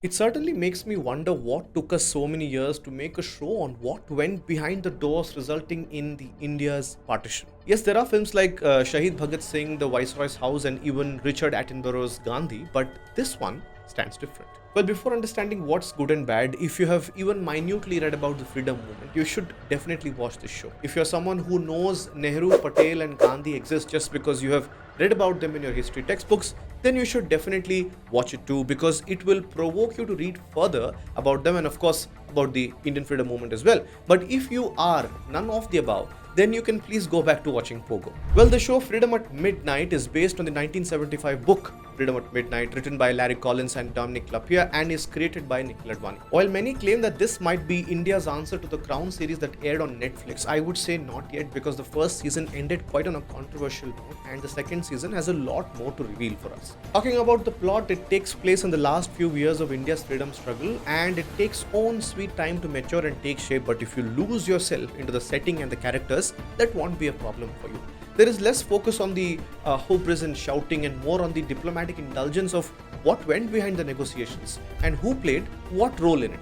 It certainly makes me wonder what took us so many years to make a show on what went behind the doors, resulting in the India's partition. Yes, there are films like Shahid Bhagat Singh, The Viceroy's House, and even Richard Attenborough's Gandhi, but this one stands different. Well, before understanding what's good and bad, if you have even minutely read about the freedom movement, you should definitely watch this show. If you're someone who knows Nehru, Patel, and Gandhi exist just because you have read about them in your history textbooks, then you should definitely watch it too, because it will provoke you to read further about them and, of course, about the Indian freedom movement as well. But if you are none of the above, then you can please go back to watching Pogo. Well, the show Freedom at Midnight is based on the 1975 book Freedom at Midnight, written by Larry Collins and Dominique Lapierre, and is created by Nikhil Advani. While many claim that this might be India's answer to the Crown series that aired on Netflix, I would say not yet, because the first season ended quite on a controversial note, and the second season has a lot more to reveal for us. Talking about the plot, it takes place in the last few years of India's freedom struggle, and it takes own sweet time to mature and take shape. But if you lose yourself into the setting and the characters, that won't be a problem for you. There is less focus on the hubris and shouting, and more on the diplomatic indulgence of what went behind the negotiations and who played what role in it.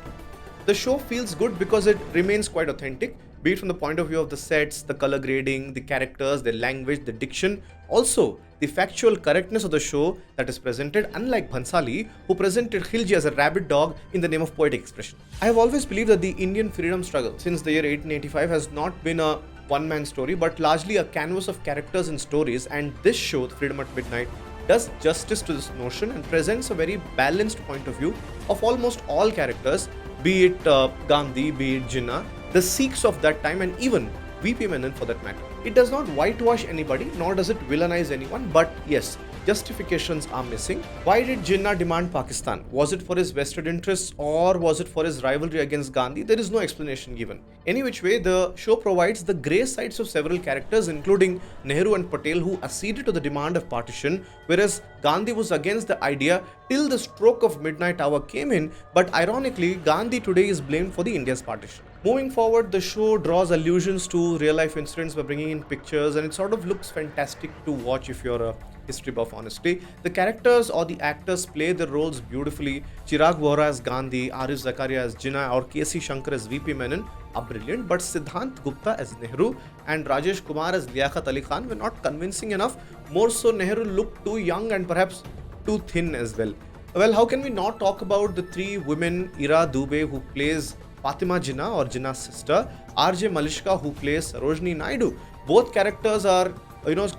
The show feels good because it remains quite authentic, be it from the point of view of the sets, the color grading, the characters, the language, the diction, also the factual correctness of the show that is presented, unlike Bhansali, who presented Khilji as a rabid dog in the name of poetic expression. I have always believed that the Indian freedom struggle since the year 1885 has not been a one-man story, but largely a canvas of characters and stories, and this show, Freedom at Midnight, does justice to this notion and presents a very balanced point of view of almost all characters, be it Gandhi, be it Jinnah, the Sikhs of that time, and even VP Menon for that matter. It does not whitewash anybody, nor does it villainize anyone, but yes, justifications are missing. Why did Jinnah demand Pakistan? Was it for his vested interests, or was it for his rivalry against Gandhi? There is no explanation given. Any which way, the show provides the grey sides of several characters, including Nehru and Patel, who acceded to the demand of partition, whereas Gandhi was against the idea till the stroke of midnight hour came in. But ironically, Gandhi today is blamed for the India's partition. Moving forward, the show draws allusions to real life incidents by bringing in pictures, and it sort of looks fantastic to watch if you're a history buff, honestly. The characters or the actors play their roles beautifully. Chirag Vohra as Gandhi, Arif Zakaria as Jinnah, or KC Shankar as VP Menon are brilliant, but Siddhant Gupta as Nehru and Rajesh Kumar as Liaquat Ali Khan were not convincing enough. More so, Nehru looked too young and perhaps too thin as well. Well, how can we not talk about the three women, Ira Dubey, who plays Fatima Jinnah or Jinnah's sister, RJ Malishka, who plays Sarojini Naidu. Both characters are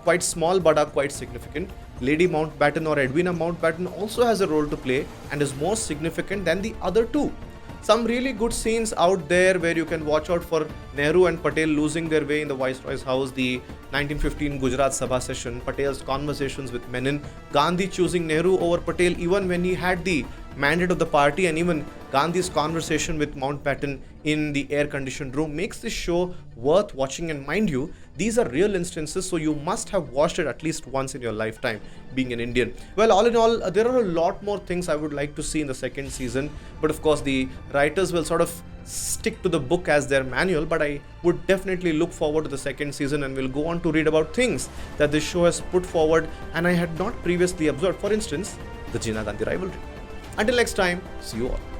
quite small but are quite significant. Lady Mountbatten or Edwina Mountbatten also has a role to play and is more significant than the other two. Some really good scenes out there where you can watch out for Nehru and Patel losing their way in the Viceroy's house, the 1915 Gujarat Sabha session, Patel's conversations with Menon, Gandhi choosing Nehru over Patel even when he had the mandate of the party, and even Gandhi's conversation with Mountbatten in the air-conditioned room makes this show worth watching. And mind you, these are real instances, so you must have watched it at least once in your lifetime, being an Indian. Well, all in all, there are a lot more things I would like to see in the second season, but of course the writers will sort of stick to the book as their manual. But I would definitely look forward to the second season, and will go on to read about things that this show has put forward and I had not previously observed. For instance, the Jinnah Gandhi rivalry. Until next time, see you all.